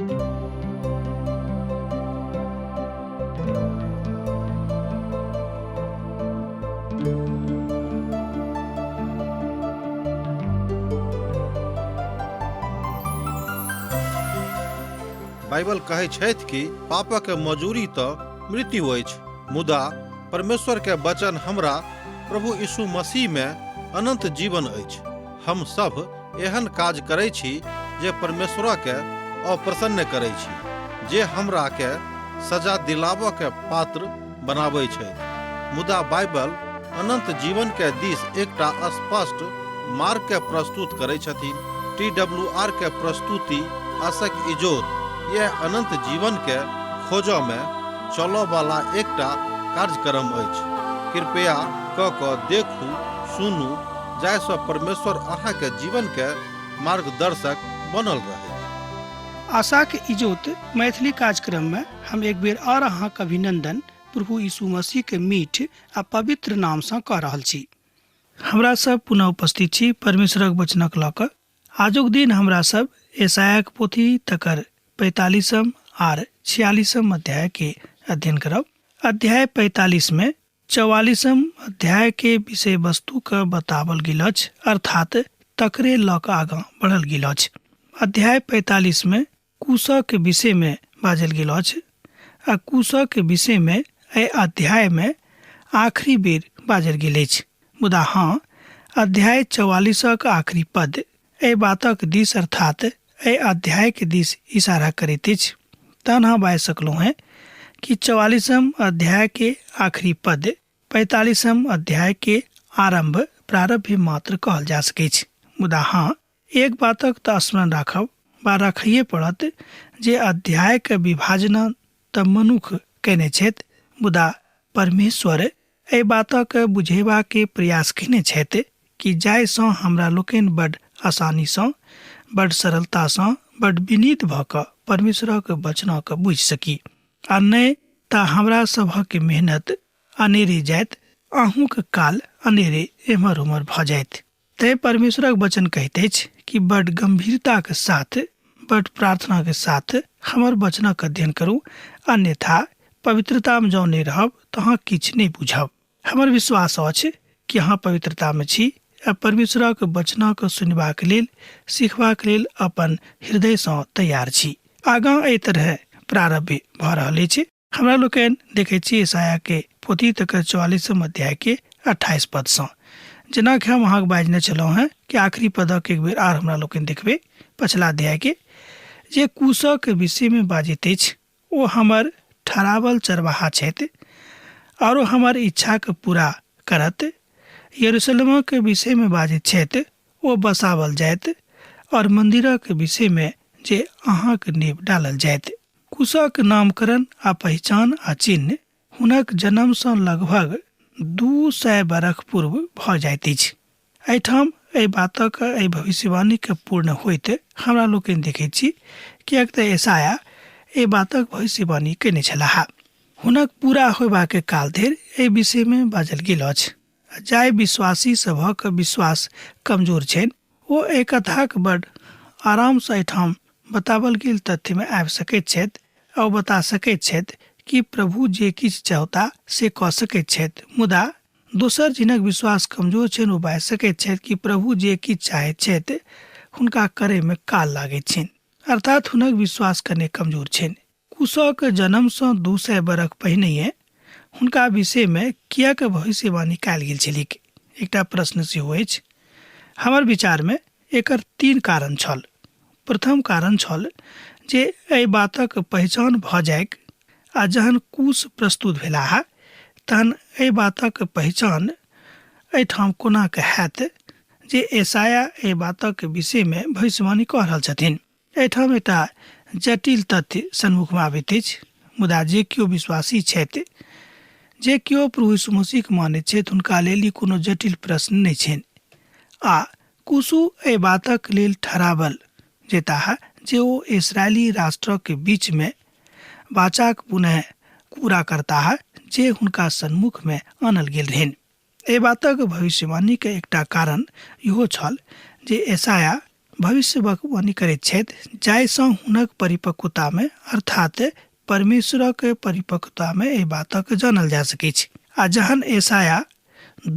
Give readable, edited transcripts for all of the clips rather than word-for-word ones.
Bible कहै छथि कि पापक मजूरी तऽ मृत्यु अछि, मुदा परमेश्वर के वचन हमरा प्रभु यीशु मसीह में अनंत जीवन अछि। हम सब एहन काज करै छी जे परमेश्वर के अप्रसन्न करै छी, जे हमरा के सजा दिलाबऽ के पात्र बनाबै छै। मुदा बाइबल अनंत जीवन के दिस एकटा स्पष्ट मार्ग के प्रस्तुत करै छथिन। TWR के प्रस्तुति आशक इजोत यह अनंत जीवन के खोजो में चलो वाला एकटा कार्यक्रम अछि। कृपया क देखू, सुनू, जाहिसँ परमेश्वर अहाँ के जीवन के मार्गदर्शक बनल रहे। आशा के इजोत मैथिली कार्यक्रम में हम एक बेर और अहाँक अभिनंदन प्रभु यीशु मसीह के मीठ आ पवित्र नाम से कह रहल छी। हमरा सब पुनः उपस्थित छी परमेश्वरक वचनक लऽ कऽ। आजुक दिन हमरा सब यशायाक पोथी तकर 45 आर 46 अध्याय के अध्ययन करब। अध्याय 45 में 44 अध्याय के विषय वस्तु का बतावल गेल अछि, अर्थात तकरे लऽ कऽ आगाँ बढ़ल गेल अछि। अध्याय 45 में कूशा के विषय में बाजल गेल अछि आ कूशा के विषय में एहि अध्याय में आखिरी बेर बाजल गेल अछि। मुदा हाँ, अध्याय 44 आखिरी पद एहि बातक दिस अर्थात एहि अध्याय के दिस इशारा करैत अछि। तहन हम बाजि सकलहुँ हैं कि 44 अध्याय के आखिरी पद 45 अध्याय के आरंभ प्रारंभ मात्र कहल जा सकैत छै। मुदा हाँ, एक बातक तऽ स्मरण राखब वा रखैए पड़त जे अध्याय के विभाजन तऽ मनुख केने छथि, मुदा परमेश्वर एहि बातक बुझेबा के प्रयास केने छथि कि जाहिसँ हमरा लोकनि बड्ड आसानीसँ, बड्ड सरलतासँ, बड्ड विनीत भऽ कऽ परमेश्वरक वचनक बुझि सकी, आ नहि तऽ हमरा सभक मेहनत अनेरे जाइत, अहूँक काल अनेरे एम्हर उम्हर भऽ जाइत। तैं परमेश्वरक वचन कहैत अछि कि बड्ड गंभीरता के साथ, बड्ड प्रार्थना के साथ हमर वचनक अध्ययन करू, अन्यथा पवित्रता में जँ नहि रहब तऽ अहाँ किछु नहि बुझब। हमर विश्वास अछि कि अहाँ पवित्रता में छी आ परमेश्वरक वचनक सुनबाक लेल, सिखबाक लेल अपन हृदय सँ तैयार छी। आगाँ एहि तरह प्रारंभ भऽ रहल अछि। हमरा लोकनि देखैत छी यशाया के पोथी तकर 44 अध्याय के 28 पद सँ, जेना कि हम अहाँके बाजने छलहुँ हैं कि आखिरी पदक एक बेर आर हमरा लोकनि देखबै। पछिला अध्याय के जे कूशक विषय में बाजैत अछि, ओ हमर ठहरावल चरवाहा छथि और हमर इच्छा के पूरा करत। यरूशलेम के विषय में बाजैत छथि, ओ बसावल जायत, और मंदिरक विषय में जे अहाँक नींव डालल जायत। कूशक नामकरण आ पहचान आ चिन्ह हुनक जन्म सँ लगभग 200 बरख पूर्व भऽ जाइत अछि। एहिठाम एहि बातक, एहि भविष्यवाणी के पूर्ण होइत हमरा लोकनि देखैत छी, किएक तऽ यशाया एहि बातक भविष्यवाणी केने छलाह। हुनक पूरा होयबाक काल धरि एहि विषय में बाजल गेल अछि। जाहि विश्वासी सभक विश्वास कमजोर छनि, ओ एहि कथाक बड्ड आराम सँ एहिठाम बतावल गेल तथ्य में आबि सकैत छथि और बता सकैत छथि कि प्रभु जे किछु चाहता से कऽ सकैत छथि। मुदा दोसर जिनक विश्वास कमजोर छनि, ओ बाजि सकैत छथि कि प्रभु जे किछु चाहैत छथि हुनका करे में काल लागैत छनि, अर्थात हुनक विश्वास कने कमजोर छनि। कूशक जन्म सँ 200 बरख पहिनहिए हुनका विषय में किएक भविष्यवाणी कयल गेल छलिक, एकटा प्रश्न सेहो अछि। हमर विचार में एकर 3 कारण छल। प्रथम कारण छल जे एहि बातक पहचान भऽ जायक, आ जहन कूश प्रस्तुत भेलाह तहन एहि बातक पहचान एहिठाम कोना के हैत जे यशाया एहि बातक विषय में भविष्यवाणी कऽ रहल छथिन। एहिठाम एकटा जटिल तथ्य सन्मुख में आबैत अछि। मुदा जे केओ विश्वासी छथि, जे केओ प्रभु यीशु मसीह के मानैत छथि, हुनका लेल ई कोनो जटिल प्रश्न नहि छनि। आ कूशु एहि बातक लेल ठहरावल जेताह जे ओ इस्राएली राष्ट्र के बीच में वाचाक पुनः पूरा करताह जे हुनका सन्मुख में आनल गेल रहनि। एहि बातक भविष्यवाणी के एकटा कारण इहो छल जे यशाया भविष्यवाणी करैत छथि जाहिसँ हुनक परिपक्वतामे अर्थात परमेश्वरक परिपक्वतामे एहि बातक जानल जा सकैत छै। आ जहन एसाया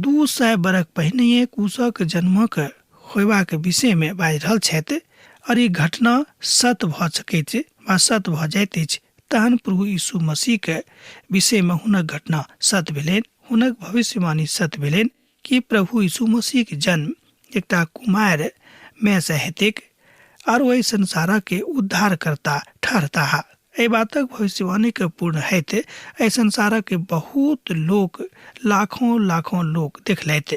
200 बरख पहिने कूशक जन्मक होयबाक विषयमे बाजि रहल छथि और ई घटना सत्य भऽ सकैत छै वा सत्य भऽ जाइत अछि, तहन प्रभु यीशु मसीहके विषयमे हुनक घटना सत्य भेलनि, हुनक भविष्यवाणी सत्य भेलनि कि प्रभु यीशु मसीहके जन्म एकटा कुमार में से हेतैक और वही संसारके उद्धारकर्ता ठहरता। एहि बातक भविष्यवाणी के पूर्ण होइत एहि संसारके बहुत लोग लाखों लोग देखलथि,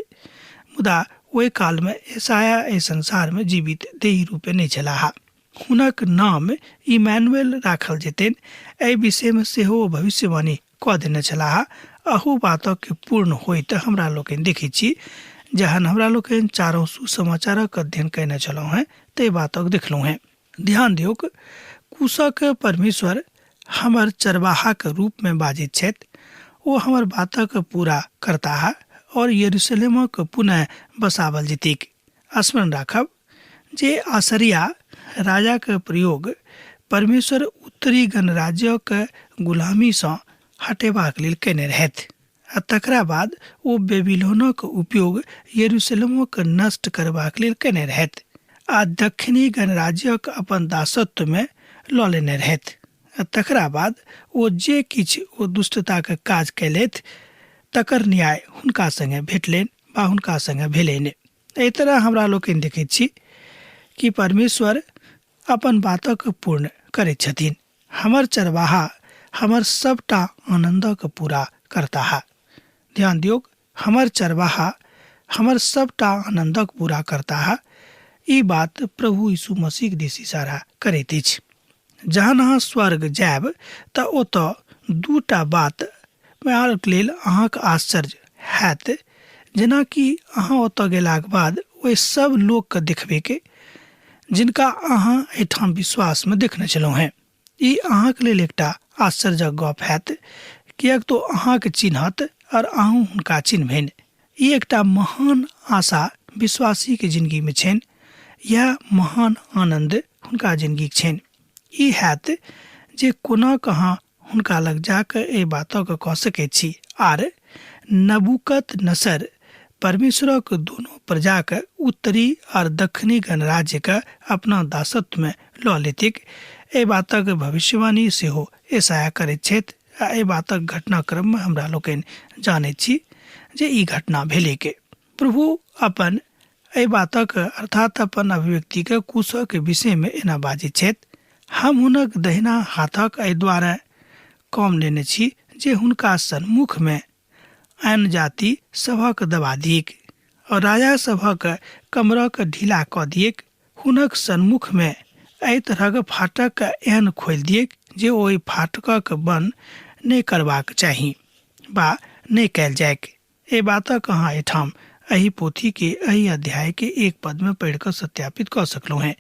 मुदा ओहि काल में एसाया एहि संसार में जीवित देही रूपे नहीं छलाह। हुनक नाम इमैनुएल राखल जेतनि एहि विषय में सेहो भविष्यवाणी कऽ देने छलाह। अहू बातक के पूर्ण होइत हमरा लोकनि देखै छी जहन हमरा लोकनि चारों सुसमाचारक अध्ययन कयने छलहुँ हैं ते बातक देखलहुँ हैं। ध्यान दियौक, कूशक परमेश्वर हमर चरवाहा के रूप में बाजैत छथि, ओ हमर बातक पूरा करता और यरूशलेमक पुनः बसावल जेतैक। स्मरण राखब जे आसरिया राजा के प्रयोग परमेश्वर उत्तरी गणराज्यक गुलामी सँ हटेबाक लेल कयने रहथि आ तकरा बाद ओ बेबीलोनक उपयोग यरूशलेमक नष्ट करबाक लेल कयने रहथि आ दक्षिणी गणराज्यक अपन दासत्व में लऽ लेने रहथि। तकरा बाद ओ जे किछु ओ दुष्टताके काज कयलथि तकर न्याय हुनका संगे भेटलनि वा हुनका संगे भेलनि। एहि तरह हमरा लोकनि देखैत छी कि परमेश्वर अपन बातक पूर्ण करैत छथिन। हमर चरवाहा हमर सबटा आनंदक पूरा करता। ध्यान दियौक, हमर चरवाहा हमर सबटा आनंदक पूरा करता। ई बात प्रभु यीशु मसीह के दिस इशारा करैत अछि। जहन अहाँ स्वर्ग जायब तऽ ओतऽ दूटा बात के लेल अहाँक आश्चर्य हैत, जेनाकि अहाँ ओतऽ गेलाक बाद ओहि सब लोक के देखबे के जिनका अहाँ एहिठाम विश्वास में देखने छलहुँ हैं। ई अहाँके लेल एकटा आश्चर्यक गप हैत, किएक तो अहाँके चिन्हत और अहूँ हुनका चिन्हबनि। ई एकटा महान आशा विश्वासी के जिंदगी में छनि, यह महान आनंद हुनका जिंदगी छनि। ई हैत जे कोना कहाँ हुनका लग जाकर एहि बातक कह सकैत छी आर नबूकदनेस्सर परमेश्वरक दोनों प्रजा के उत्तरी और दक्षिणी गणराज्य के अपना दासत्व में लऽ लेतिक। एहि बातक भविष्यवाणी सेहो एसाया करैत छथि आ एहि बातक घटनाक्रम में हमरा लोकनि जानैत छी जे ई घटना भेलै के। प्रभु अपन एहि बातक अर्थात अपन अभिव्यक्ति के कूशक के विषय में एना बाजैत छथि, हम हुनक दहिना हाथक एहि दुआरे काम लेने छी जे हुनका सन्मुख में आन जाति सभक दबा दियेक और राजा सभक कमरक ढीला कऽ दियेक। हुनक सन्मुख में एहि तरहक फाटक एहन खोलि दियेक जे ओहि फाटकक बंद नहि करबाक चाही वा नहि कयल जायक। एहि बातक अहाँ एहिठाम एहि पोथी के एहि अध्याय के एक पद में पढ़ि कऽ सत्यापित कऽ सकलहुँ हैं।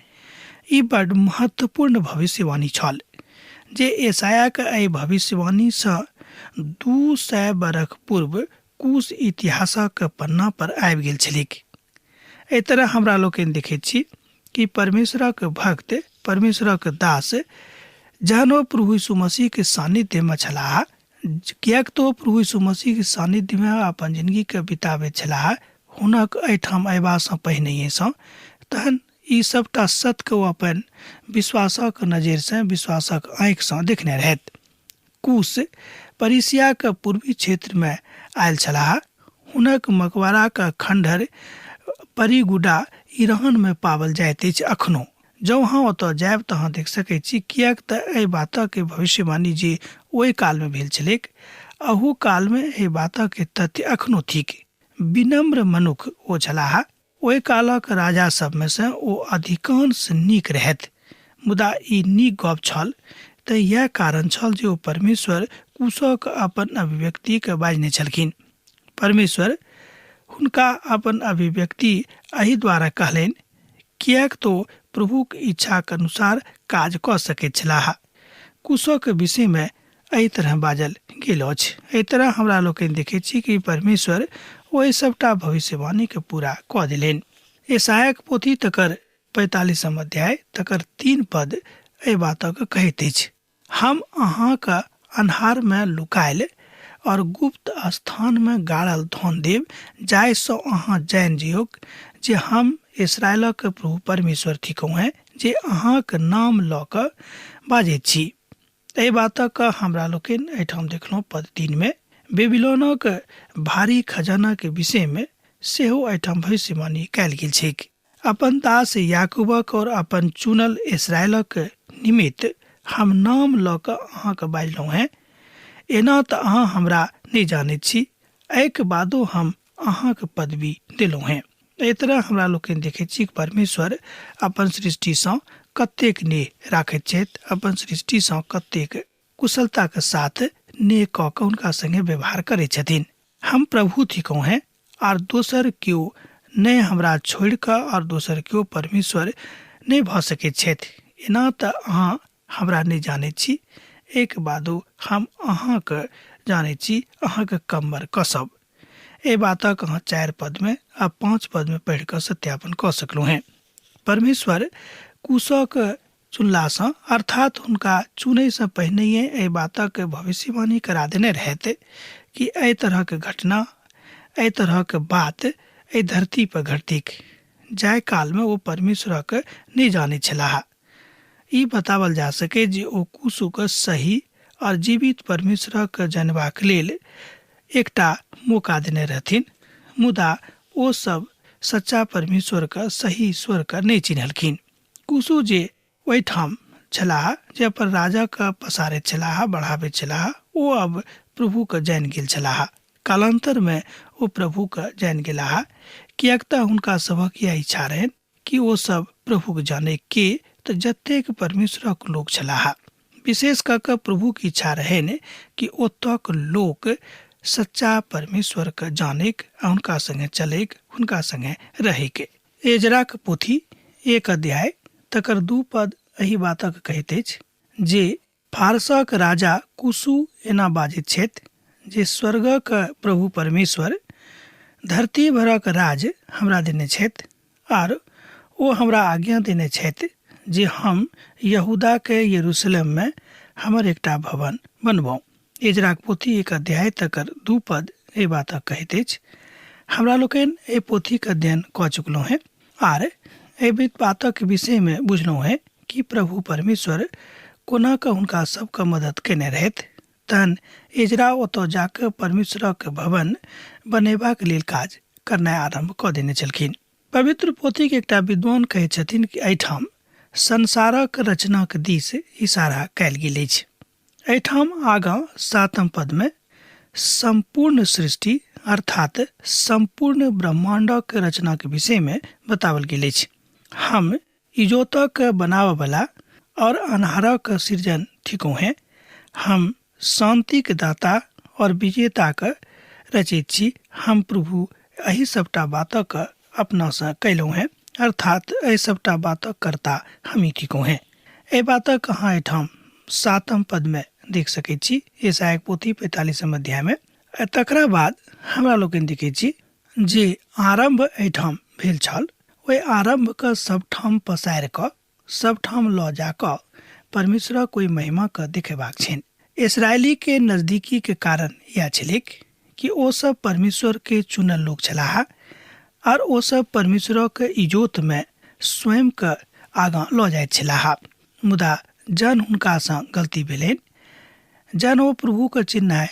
ई बड़ महत्वपूर्ण भविष्यवाणी छल जे एसाया के एहि भविष्यवाणी सँ 200 बरख पूर्व कूश इतिहासक पन्ना पर आबि गेल छलिक। एहि तरह हमरा लोकनि देखैत छी कि परमेश्वरक भक्त, परमेश्वरक दास जहन ओ प्रभु यीशु मसीह के सानिध्य में छलाह, किएक तो प्रभु यीशु मसीह के सानिध्य में अपन जिंदगी के बिताबैत छलाह हुनक एहिठाम अयबा सँ पहिनहिए सँ, तहन ई सबटा सत्य के ओ अपन विश्वासक नजर से, विश्वासक आँखि सँ देखने रहथि। कूश परिसिया के पूर्वी क्षेत्र में आयल छलाह। हुनक मकबरा के खंडहर परिगुडा ईरान में पावल जाइत अछि अखनो। जँ अहाँ ओतऽ जायब तऽ अहाँ देख सकैत छी, किएक तऽ एहि बातक के भविष्यवाणी जे ओहि काल में भेल छलैक, अहू काल में एहि बातक के तथ्य अखनो थिक। विनम्र मनुख ओ छलाह। ओहि कालक राजा सब में से ओ अधिकांश नीक रहथि, मुदा ई नीक गप छल तऽ यह कारण छल जे ओ परमेश्वर कूशक अपन अभिव्यक्ति के बाजने छलखिन। परमेश्वर हुनका अपन अभिव्यक्ति एहि द्वारा कहलनि किएक तो प्रभु के इच्छा के अनुसार काज कऽ सकैत छलाह। कूशक विषय में एहि तरह बाजल गेल अछि। एहि तरह हमरा लोकनि देखैत छी कि परमेश्वर ओहि सबटा भविष्यवाणी के पूरा कऽ देलनि। एसायाक पोथी तकर 45 अध्याय तकर 3 पद एहि बातक कहैत अछि, हम अहाँक अन्हार में लुकायल और गुप्त स्थान में गाड़ल धन देव, जाहिसँ अहाँ जानि जियौक जे हम इसराइलक प्रभु परमेश्वर थिकौं हैं, जे अहाँक नाम लऽ कऽ बाजैत छी। एहि बातक हमरा लोकनि एहिठाम देखलहुँ पद 3 में बेबीलोनक भारी खजाना के विषय में सेहो एहिठाम भविष्यवाणी कयल गेल छैक। अपन दास याकूबक और अपन चुनल इसराइलक निमित्त हम नाम लऽ कऽ अहाँके बाजलहुँ हैं, एना तऽ अहाँ हमरा नहि जानैत छी, एहिके बादो हम अहाँके पदवी देलहुँ हैं। एहि तरह हमरा लोकनि देखैत छी परमेश्वर अपन सृष्टिसँ कतेक नेह राखैत छथि, अपन सृष्टिसँ कतेक कुशलताके साथ नेह कऽ कऽ हुनका संगे व्यवहार करैत छथिन। हम प्रभु थिकौं हैं और दोसर केओ नहि हमरा छोड़ि कऽ और दोसर केओ परमेश्वर नहि भऽ सकैत छथि, एना तऽ अहाँ हमरा नहि जानैत छी, एक बादो हम अहाँके जानैत छी, अहाँके कमर कसब। एहि बातक अहाँ 4 पद में आ 5 पद में पढ़ि कऽ सत्यापन कऽ सकलहुँ हैं। परमेश्वर कुशक चुनलासँ अर्थात हुनका चुनैसँ पहिनहिए एहि बातक भविष्यवाणी करा देने रहथि कि एहि तरहक घटना, एहि तरहक बात एहि धरती पर घटिक, जाहि काल में ओ परमेश्वरक नहि जानैत छलाह। ई बतावल जा सके जे ओ कुशुक सही और जीवित परमेश्वरक जनबाक लेल एकटा मौका देने रहथिन, मुदा ओ सब सच्चा परमेश्वरक सही ईश्वरक नहि चिन्हलखिन। कुशु जे ओहिठाम छलाह, जे अपन राजाक पसारैत छलाह, बढ़ाबैत छलाह, ओ अब प्रभुके जानि गेल छलाह। कालांतर में ओ प्रभुके जानि गेलाह, किएक तऽ हुनका सभक यह इच्छा रहनि कि ओ सब प्रभुके जाने के तऽ जतेक परमेश्वरक लोक छलाह। विशेष कऽ कऽ प्रभुके इच्छा रहनि कि ओतक लोक सच्चा परमेश्वरके जानेक आ हुनका संगे चलेक, हुनका संगे रहेके। एजराक पोथी 1 अध्याय तकर 2 पद एहि बातक कहैत अछि जे फारसक राजा कुशु एना बाजैत छथि जे स्वर्गक प्रभु परमेश्वर धरती भरक राज हमरा देने छथि, आर ओ हमरा आज्ञा देने छथि जे हम यहूदा के यरूशलेम में हमर एकटा भवन बनबौ। एजराक पोथी 1 अध्याय तकर 2 पद एहि बातक कहैत अछि। हमरा लोकनि एहि पोथीके अध्ययन कऽ चुकलहुँ हैं आर एहि बातक विषय में बुझलहुँ हैं कि प्रभु परमेश्वर कोना कऽ हुनका सबके मदद केने रहथि। तहन एजरा ओतऽ जाकऽ परमेश्वरक भवन बनेबाक लेल काज करनाइ आरंभ कऽ देने छलखिन। पवित्र पोथी के एकटा विद्वान कहैत छथिन कि एहिठाम संसारक रचनाक दिस इशारा कयल गेल अछि। एहिठाम आगाँ 7 पद में संपूर्ण सृष्टि अर्थात संपूर्ण ब्रह्मांडक रचना के विषय में बतावल गेल अछि। हम इजोतक बनावला और अन्हारक सृजन थिकौं हैं, हम शांति के दाता और विजेता के रचैत छी, हम प्रभु एहि सबटा बातक अपना से कैलहुँ हैं, अर्थात एहि सबटा बातक कर्ता हमी थिकौं हैं। एहि बातक अहाँ एहिठाम 7 पद में देख सकैत छी, यशायाह पोथी 45 अध्याय में। तकरा बाद हमरा लोकनि देखैत छी जे आरंभ एहिठाम भेल छल, ओहि आरंभ के सबठाम पसारि कऽ सबठाम लऽ जा कऽ परमेश्वरक ओहि महिमा के देखेबाक छनि। इसराइली के नजदीकी के कारण यह छलैक कि ओ सब परमेश्वर के चुनल लोक छलाह और ओ सब परमेश्वरक इजोत में स्वयं के आगाँ लऽ जाइत छलाह। मुदा जन हुनकासँ गलती भेलनि, जन ओ प्रभु के चिन्हनाइ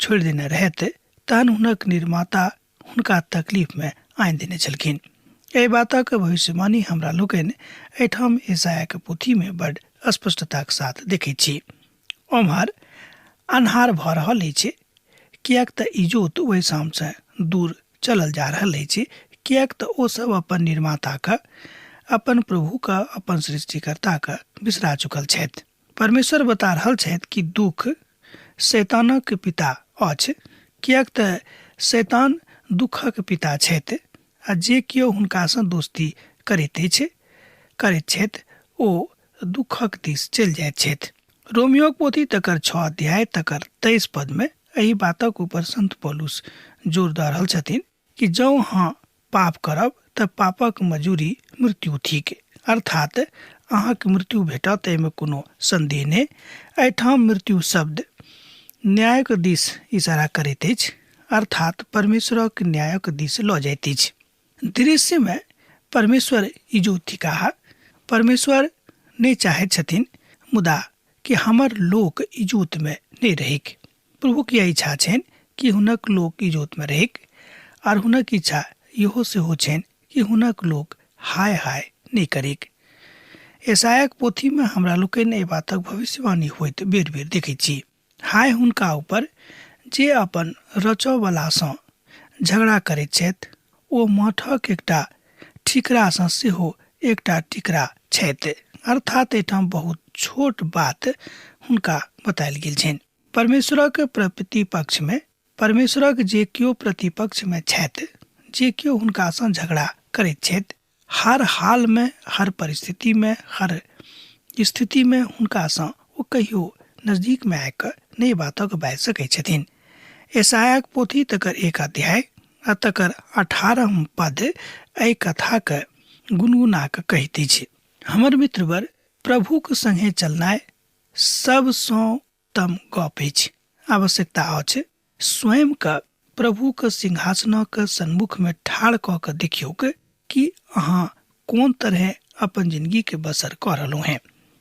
छोड़ि देने रहथि, तहन हुनक निर्माता हुनका तकलीफ में आनि देने छलखिन। एहि बातक भविष्यवाणी हमरा लोकनि एहिठाम यशायाह के पोथी में बड़ स्पष्टताक साथ देखैत छी। ओम्हर अन्हार भऽ रहल अछि, किएक तऽ इजोत ओहि शामसँ दूर चलल जा रहल अछि, किएक तऽ ओ सब अपन निर्माता के, अपन प्रभु के, अपन सृष्टिकर्ता के बिसरा चुकल छथि। परमेश्वर बता रहल छथि कि दुख शैतानक पिता अछि, किएक तऽ शैतान दुखक पिता छथि आ जे केओ हुनकासँ दोस्ती करैत छथि ओ दुखक दिस चलि जाइत छथि। रोमियोक पोथी तकर 6 अध्याय तकर 23 पद में एहि बातक ऊपर संत पौलुस जोर दऽ रहल छथिन कि जँ हाँ पाप करब तऽ पापक मजूरी मृत्यु थिक, अर्थात अहाँके मृत्यु भेटत, एहिमे कोनो संदेह नहि। एहिठाम मृत्यु शब्द न्यायक दिस इशारा करैत अछि, अर्थात परमेश्वरक न्यायक दिस लऽ जाइत अछि। दृश्य में परमेश्वर इजो थिकाह, परमेश्वर नहि चाहैत छथिन मुदा कि हमर लोक इजोत में नहि रहैक। प्रभु के इच्छा छनि कि हुनक लोक इजोत में रहैक, और हुनक इच्छा इहो सेहो छनि कि हुनक लोक हाय हाय नहि करैक। यशायाक पोथी में हमरा लोकनि एहि बातक भविष्यवाणी होइत बेर बेर देखैत छी। हाय हुनका ऊपर जे अपन रचयवला सँ झगड़ा करैत छथि, ओ माठक एकटा ठिकरा सँ सेहो एकटा टिकरा छथि, अर्थात एहिठाम बहुत छोट बात हुनका बतायल गेल छनि। परमेश्वरक प्रतिपक्ष में, परमेश्वरक जे केओ प्रतिपक्ष में छथि, जे केओ हुनका सँ झगड़ा करैत छथि, हर हाल में, हर परिस्थिति में, हर स्थिति में हुनका सँ ओ कहियो नजदीक में आके नहि बातक बाजि सकैत छथिन। यशायाक पोथी तकर 1 अध्याय आ तकर 18 पद एहि कथाक गुनगुना कऽ कहैत अछि। हमर मित्रवर, प्रभुक संगे चलनाइ सबसँ उत्तम गप अछि। आवश्यकता अछि स्वयं के प्रभुक सिंहासनक सन्मुख में ठाढ़ कऽ के देखियौक कि अहाँ कोन तरह अपन जिंदगी के बसर कऽ रहलहुँ हैं।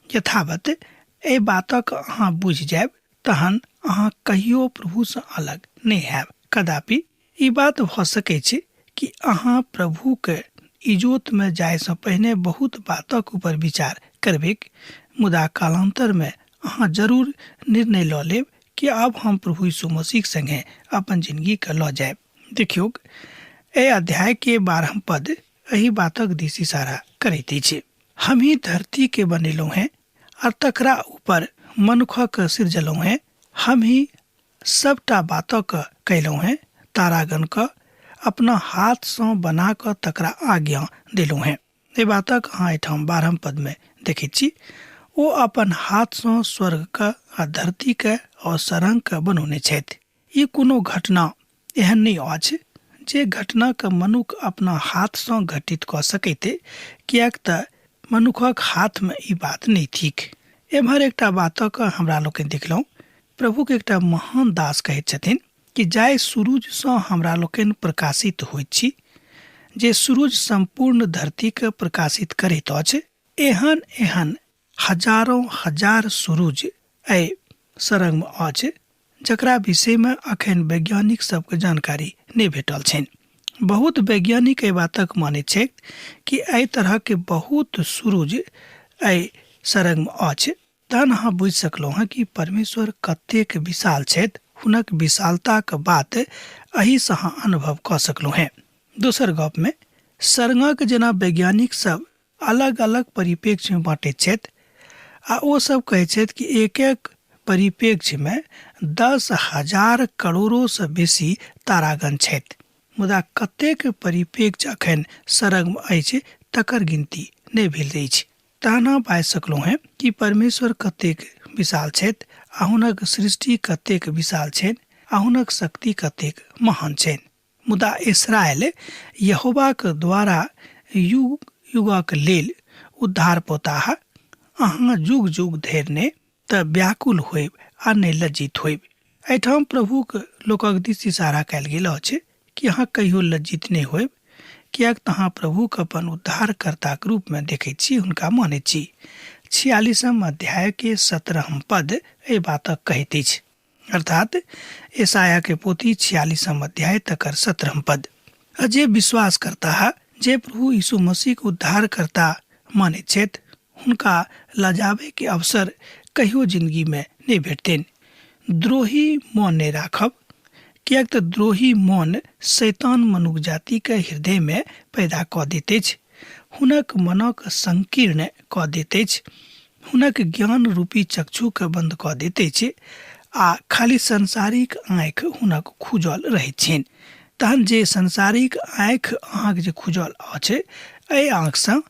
यथावत एहि बातक अहाँ बुझि जायब तहन अहाँ कहियो प्रभु से अलग नहीं हैब। कदापि ई बात भ सकै छै कि अहाँ प्रभु के इजोत में जाय से पहिने बहुत बातक ऊपर विचार करबे, मुदा कालांतर में अहाँ जरूर निर्णय लऽ लेब कि अब हम प्रभु यीशु मसीह संगे अपन जिंदगी के लऽ जायब। देखियौ, एहि अध्याय के 12 पद एही बातक दिस इशारा करैत अछि। हम ही धरती के बनेलहुँ हैं और तकरा ऊपर मनुखक सिरजलहुँ हैं। हम ही सबटा बातक कैलहुँ हैं, तारागण क अपना हाथ सँ बना कऽ तकरा आज्ञा देलहुँ हैं। एहि बातक अहाँ एहिठाम 12 पद में देखैत छी। ओ अपन हाथ सँ स्वर्ग क आ धरती के और सरंग के बनौने छथि। ई कोनो घटना एहन नहि अछि जे घटना के मनुख अपना हाथ सँ घटित कऽ सकैते, कियाक तऽ मनुखक हाथ में ई बात नहीं थिक। एम्हर एकटा बातक हमरा लोकनि देखलहुँ। प्रभु के एकटा महान दास कहैत छथिन कि जाय सूरज सँ हमरा लोकनि प्रकाशित होइत छी, जे सूरज संपूर्ण धरती के प्रकाशित करैत अछि, एहन एहन हजारों हजार सूरज एहि सरंग में अछि, जकरा विषय में अखन वैज्ञानिक सबके जानकारी नहीं भेटल छनि। बहुत वैज्ञानिक एहि बातक मानैत छथि कि एहि तरह के बहुत सूरज एहि सरंग में अछि। तहन अहाँ बुझि सकलहुँ हैं कि परमेश्वर कतेक विशाल छथि। हुनक विशालता के बात एही से अहाँ अनुभव कऽ सकलहुँ हैं। दोसर गप में सरंगक जेना वैज्ञानिक सब अलग अलग परिप्रेक्ष्य में बाँटैत छथि, आ ओ सब कहैत छथि कि एक एक परिप्रेक्ष्य में 10,000 करोड़ों से बेसी तारागण छथि, मुदा कतेक परिप्रेक्ष्य अखन सरंग में अछि तकर गिनती नहीं भेल अछि। तहन अहाँ पाइ सकलहुँ हैं कि परमेश्वर कतेक विशाल छथि, आ हुनक सृष्टि कतेक विशाल छनि, आ हुनक शक्ति कतेक महान छनि। मुदा इस्राएल यहोवाक द्वारा युग युगक लेल उद्धार पोताह। अहाँ जुग जुग धरि ने तऽ व्याकुल होइब आ नहि लज्जित होइब। एहिठाम प्रभुक लोकक दिस इशारा कयल गेल अछि कि अहाँ कहियो लज्जित नहीं होइब, कियाक तऽ अहाँ प्रभुक अपन उद्धारकर्ताक रूप में देखैत छी, हुनका मानैत छी। 46 अध्याय के 17 पद एहि बातक कहैत अछि, अर्थात यशाया के पोथी 46 अध्याय तकर 17 पद। जे विश्वास करता है, जे प्रभु यीशु मसीह के उद्धारकर्ता मानैत छथि, हुनका लजाबे के अवसर कहियो जिंदगी में नहीं भेटतनि। द्रोही मन नहीं राखब, कियाक तऽ द्रोही मन शैतान मनुष्य जाति के हृदय में पैदा कऽ दैत अछि। हुनक मनक संकीर्ण कऽ दैत अछि, हुनक ज्ञान रूपी चक्षु के बंद कऽ दैत अछि, आ खाली संसारिक आँखि हुनक खुजल रहैत छनि। तहन जे संसारिक आँखि अहाँके जे खुजल अछि, एहि आँखि सँ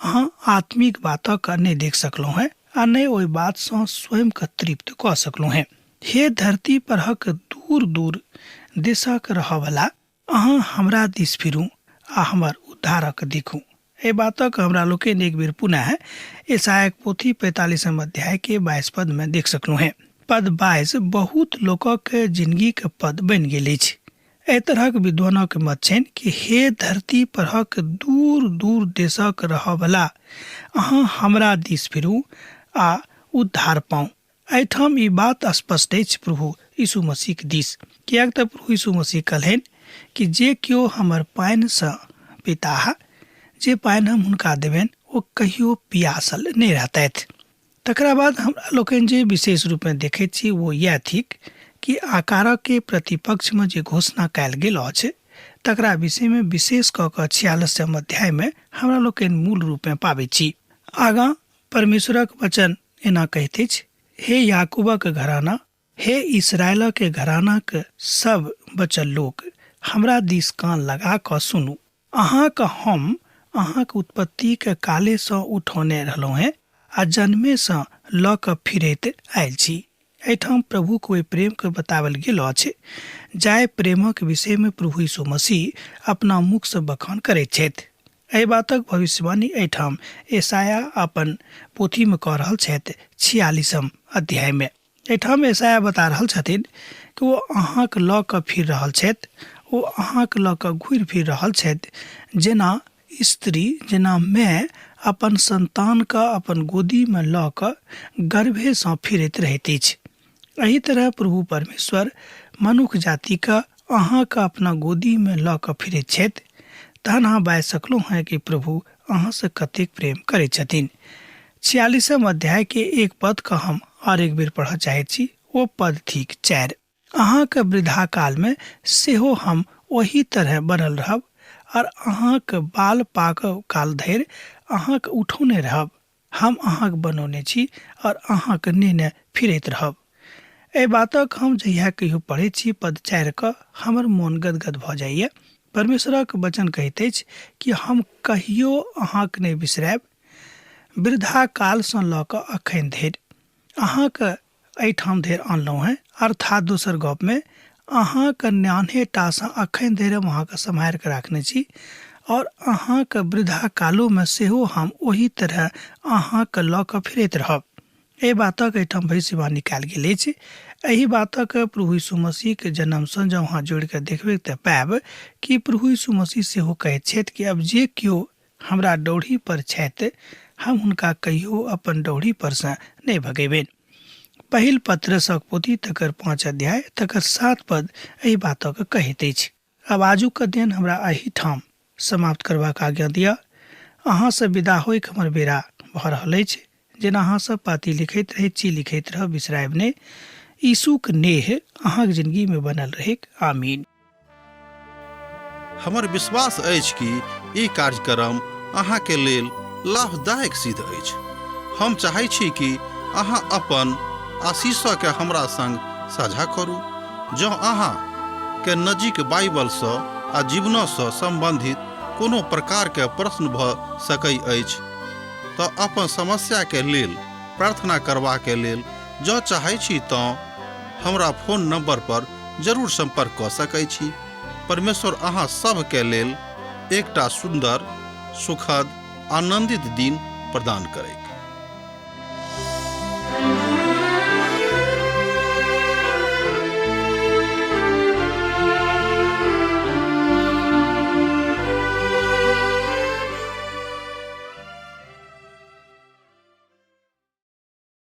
अहाँ आत्मिक बातक नहीं देख सकलहुँ हैं, आ नहीं ओहि बात सँ स्वयं के तृप्त कऽ सकलहुँ हैं। हे धरती परहक दूर दूर देशक रहयवला, अहाँ हमरा दिस फिरू आ हमर उद्धारक देखू। ए बातक हमरा लोकनि एक बेर पुनः ईसायाक पोथी 45 अध्याय के 22 पद में देख सकलू है। पद 22 बहुत लोकक जिंदगी के पद बन गेल अछि। एहि तरहक विद्वानक मत छनि कि हे धरती परक दूर दूर देशक रहयवला, अहाँ हमरा दिस फिरू आ उद्धार पाउ। एहिठाम ई बात स्पष्ट अछि प्रभु यीशु मसीह के दिस, कियाक तऽ प्रभु यीशु मसीह कहलनि कि जे केओ हमर पानि सँ पीताह, जे पानि हम हुनका देबनि, ओ कहियो पियासल नहि रहतथि। तकरा बाद हमरा लोकनि जे विशेष रूप में देखैत छी वो यह थिक कि आकारक के प्रतिपक्ष में जे घोषणा कयल गेल अछि तकरा विषय में विशेष कऽ कऽ 46 अध्याय में हमरा लोकनि मूल रूप में पाबै छी। आगाँ परमेश्वरक वचन एना कहैत अछि, हे याकूबक घराना, हे इस्राएल के घराना के सब बचल लोक, हमरा दिस कान लगा कऽ सुनू। अहाँके हम अहाँके उत्पत्ति के काले सँ उठौने रहलहुँ हैं आ जन्मे सँ लऽ कऽ फिरैत आयल छी। एहिठाम प्रभु के ओहि प्रेम के बतावल गेल अछि जाय प्रेमक विषय में प्रभु यीशु मसीह अपना मुख से बखान करैत छथि। एहि बातक भविष्यवाणी एहिठाम ईसाया अपन पोथी में कऽ रहल छथि 46 अध्याय में। एहिठाम ईसाया बता रहल छथिन कि वो अहाँके लऽ कऽ फिर रहल छथि, वो अहाँके लऽ कऽ घुरि फिर रहल छथि, जेना स्त्री, जेना माय अपन संतान का अपन गोदी में लऽ कऽ गर्भे सँ फिरैत रहैत अछि। एही तरह प्रभु परमेश्वर मनुष्य जाति का अहाँके अपना गोदी में लऽ कऽ फिरैत छथि। तहन अहाँ बाजि सकलहुँ हैं कि प्रभु अहाँ से कतेक प्रेम करैत छथिन। 46 अध्याय के एक पद का हम और एक बेर पढ़ऽ चाहैत छी। ओ पद थिक 4, अहाँके वृद्धा काल में सेहो हम ओही तरह बनल रहब और अहाँके बाल पाक काल धरि अहाँके उठौने रहब। हम अहाँके बनौने छी और अहाँके नेने फिरैत रहब। एहि बातक हम जहिया कहियो पढ़ै छी पद 4 का, हमर मोन गदगद भऽ जाइए। परमेश्वरक वचन कहैत अछि कि हम कहियो अहाँके नहि बिसरायब, वृद्धा काल सँ लऽ कऽ अखन धरि अहाँके एहिठाम धरि आनलहुँ हैं। अर्थात दोसर गप में अहाँके न्यान्हे टा सँ अखन धरि हम अहाँके सम्हारि कऽ राखने छी और अहाँके वृद्धा कालो में सेहो हम ओही तरह अहाँके लऽ कऽ फिरैत रहब। एहि बातक एहिठाम भविष्यवाणी कयल गेल अछि। एही बातक प्रभु यीशु मसीह के जन्म सँ जँ अहाँ जोड़ि कऽ देखबै तऽ पायब कि प्रभु यीशु मसीह सेहो कहैत छथि कि अब जे केओ हमरा डौढ़ी पर छथि, हम हुनका कहियो अपन डौढ़ी पर सँ नहि भगेबनि। पहिल पत्रसक पोथी तकर 5 अध्याय तकर 7 पद एहि बातक कहैत अछि। अब आजुक दिन हमरा एहिठाम समाप्त करबाक आज्ञा दिअ। अहाँ से विदा होइक हमर बेरा भऽ रहल अछि। जेना अहाँ सब पाती लिखैत रहैत छी, लिखैत रहब, बिसरायब नहि। यीशुक नेह अहाँके जिंदगी में बनल रहेक। आमीन। हमर विश्वास अछि कि ई कार्यक्रम अहाँके लेल लाभदायक सिद्ध अछि। हम चाहै छी कि अहाँ अपन आशीषके हमरा संग साझा करू। जँ अहाँ के नजीक बाइबल सँ आ जीवन सँ संबंधित कोनो प्रकार के प्रश्न भऽ सकै अछि तऽ अपन समस्या के लेल प्रार्थना करबा के लेल जँ चाहै छी तऽ हमरा फोन नंबर पर जरूर संपर्क कऽ सकै छी। परमेश्वर अहाँ सब के लेल एकटा सुंदर, सुखद, आनंदित दिन प्रदान करै।